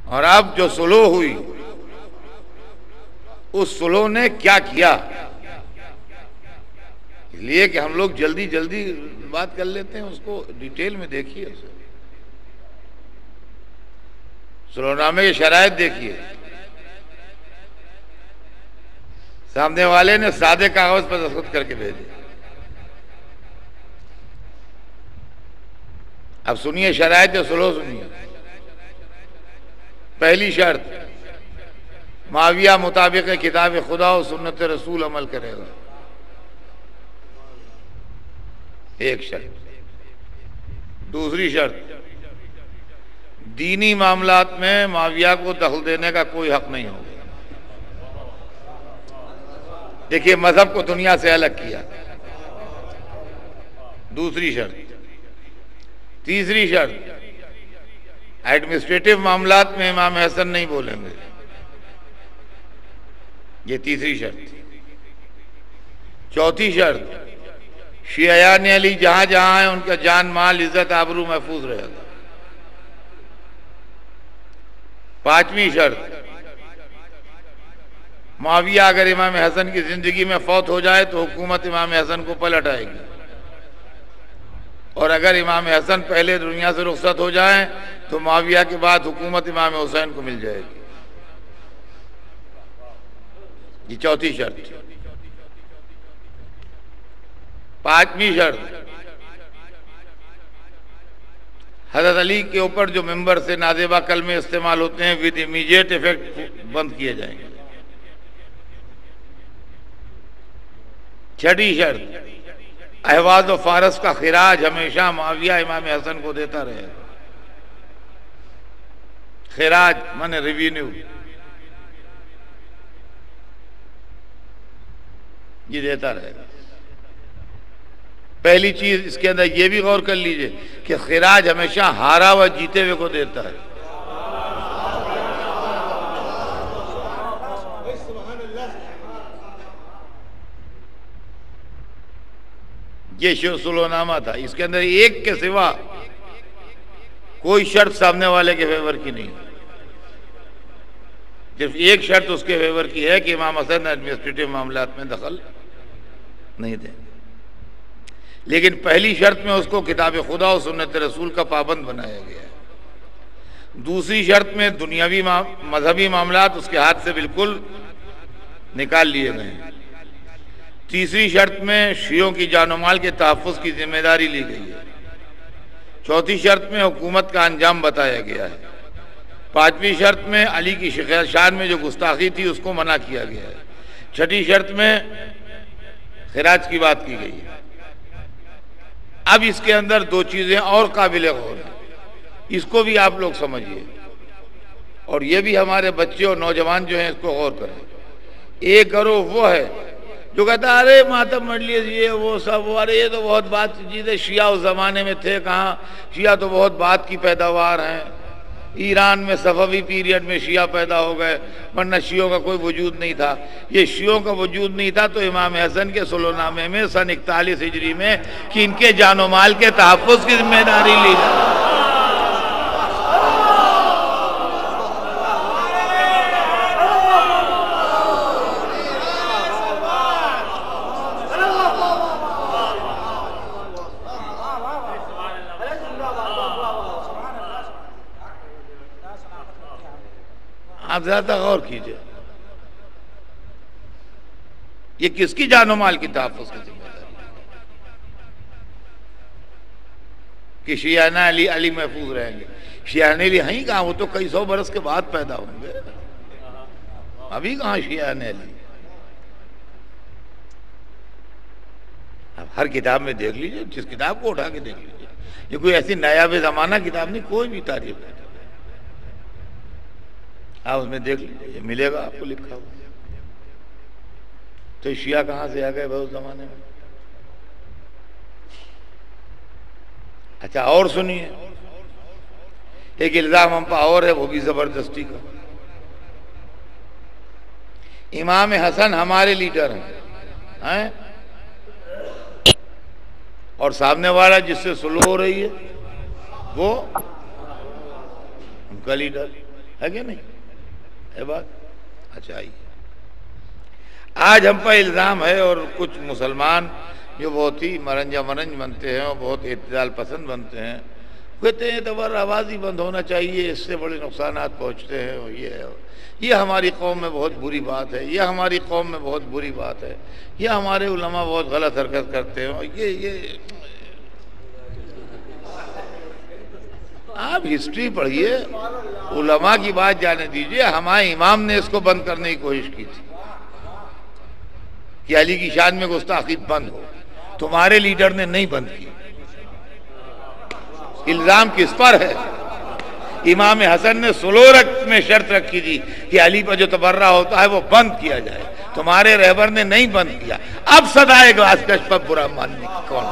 اور اب جو صلح ہوئی اس صلح نے کیا کیا، اس لیے کہ ہم لوگ جلدی جلدی بات کر لیتے ہیں، اس کو ڈیٹیل میں دیکھیے، صلح نامے کی شرائط دیکھیے۔ سامنے والے نے سادے کاغذ پر دستخط کر کے بھیجے۔ اب سنیے شرائط صلح سنیے۔ پہلی شرط، معاویہ مطابق کتاب خدا و سنت رسول عمل کرے گا، ایک شرط۔ دوسری شرط، دینی معاملات میں معاویہ کو دخل دینے کا کوئی حق نہیں ہوگا۔ دیکھیے مذہب کو دنیا سے الگ کیا، دوسری شرط۔ تیسری شرط، ایڈمنسٹریٹو معاملات میں امام حسن نہیں بولیں گے، یہ تیسری شرط تھی۔ چوتھی شرط، شیعیان علی جہاں جہاں ہیں ان کا جان مال عزت آبرو محفوظ رہے گا۔ پانچویں شرط، معاویہ اگر امام حسن کی زندگی میں فوت ہو جائے تو حکومت امام حسن کو پلٹ آئے گی، اور اگر امام حسن پہلے دنیا سے رخصت ہو جائیں تو معاویہ کے بعد حکومت امام حسین کو مل جائے گی۔ یہ چوتھی شرط۔ پانچویں شرط، حضرت علی کے اوپر جو ممبر سے نازیبہ کلمے استعمال ہوتے ہیں ود امیجیٹ ایفیکٹ بند کیے جائیں گے۔ چھٹی شرط، اہواز و فارس کا خراج ہمیشہ معاویہ امام حسن کو دیتا رہے گا۔ خراج مانے ریوینیو، یہ دیتا رہے گا۔ پہلی چیز اس کے اندر یہ بھی غور کر لیجئے کہ خراج ہمیشہ ہارا و جیتے ہوئے کو دیتا ہے۔ یہ صلح نامہ تھا، اس کے اندر ایک کے سوا کوئی شرط سامنے والے کے فیور کی نہیں، صرف ایک شرط اس کے فیور کی ہے کہ امام حسن ایڈمنسٹریٹو معاملات میں دخل نہیں دیں، لیکن پہلی شرط میں اس کو کتاب خدا و سنت رسول کا پابند بنایا گیا ہے۔ دوسری شرط میں دنیاوی مذہبی معاملات اس کے ہاتھ سے بالکل نکال لیے گئے ہیں۔ تیسری شرط میں شیعوں کی جان و مال کے تحفظ کی ذمہ داری لی گئی ہے۔ چوتھی شرط میں حکومت کا انجام بتایا گیا ہے۔ پانچویں شرط میں علی کی شان میں جو گستاخی تھی اس کو منع کیا گیا ہے۔ چھٹی شرط میں خراج کی بات کی گئی ہے۔ اب اس کے اندر دو چیزیں اور قابل غور ہیں، اس کو بھی آپ لوگ سمجھیے، اور یہ بھی ہمارے بچے اور نوجوان جو ہیں اس کو غور کریں۔ ایک گروہ وہ ہے جو کہتا ہے ارے ماتم مجلس یہ وہ سب، ارے یہ تو بہت بات چیزیں شیعہ اس زمانے میں تھے کہاں، شیعہ تو بہت بات کی پیداوار ہیں، ایران میں صفوی پیریڈ میں شیعہ پیدا ہو گئے ورنہ شیعوں کا کوئی وجود نہیں تھا۔ یہ شیعوں کا وجود نہیں تھا تو امام حسن کے صلح نامے میں سن 41 ہجری میں کہ ان کے جان و مال کے تحفظ کی ذمہ داری لی جائے۔ آپ زیادہ غور کیجئے، یہ کس کی جان و مال کی تحفظ کی ذمہ داری کہ شیعان علی محفوظ رہیں گے؟ شیعان علی ہیں کہاں، وہ تو کئی سو برس کے بعد پیدا ہوں گے، ابھی کہاں شیعان علی؟ اب ہر کتاب میں دیکھ لیجئے، جس کتاب کو اٹھا کے دیکھ لیجئے، یہ کوئی ایسی نایاب زمانہ کتاب نہیں، کوئی بھی تاریخ ہے آپ اس میں دیکھ لیجئے، یہ ملے گا آپ کو لکھا ہوا۔ تو شیعہ کہاں سے آ گئے بھائی اس زمانے میں؟ اچھا اور سنیے، ایک الزام ہم پہ اور ہے، وہ بھی زبردستی کا۔ امام حسن ہمارے لیڈر ہیں، اور سامنے والا جس سے سلو ہو رہی ہے وہ ان کا لیڈر ہے کہ نہیں ہے بات؟ اچھا آئیے، آج ہم پر الزام ہے اور کچھ مسلمان جو بہت ہی مرنجا مرنج بنتے ہیں اور بہت اعتدال پسند بنتے ہیں، کہتے ہیں تبر آوازی بند ہونا چاہیے، اس سے بڑے نقصانات پہنچتے ہیں، اور یہ ہماری قوم میں بہت بری بات ہے، یہ ہماری قوم میں بہت بری بات ہے، یہ ہمارے علماء بہت غلط حرکت کرتے ہیں، اور یہ آپ ہسٹری پڑھیے، علماء کی بات جانے دیجئے۔ ہمارے امام نے اس کو بند کرنے کی کوشش کی تھی کہ علی کی شان میں گستاخی بند ہو، تمہارے لیڈر نے نہیں بند کی۔ الزام کس پر ہے؟ امام حسن نے سلورت میں شرط رکھی تھی کہ علی پر جو تبرہ ہوتا ہے وہ بند کیا جائے، تمہارے رہبر نے نہیں بند کیا۔ اب صدائے گاز کش پر برا ماننے کی کون؟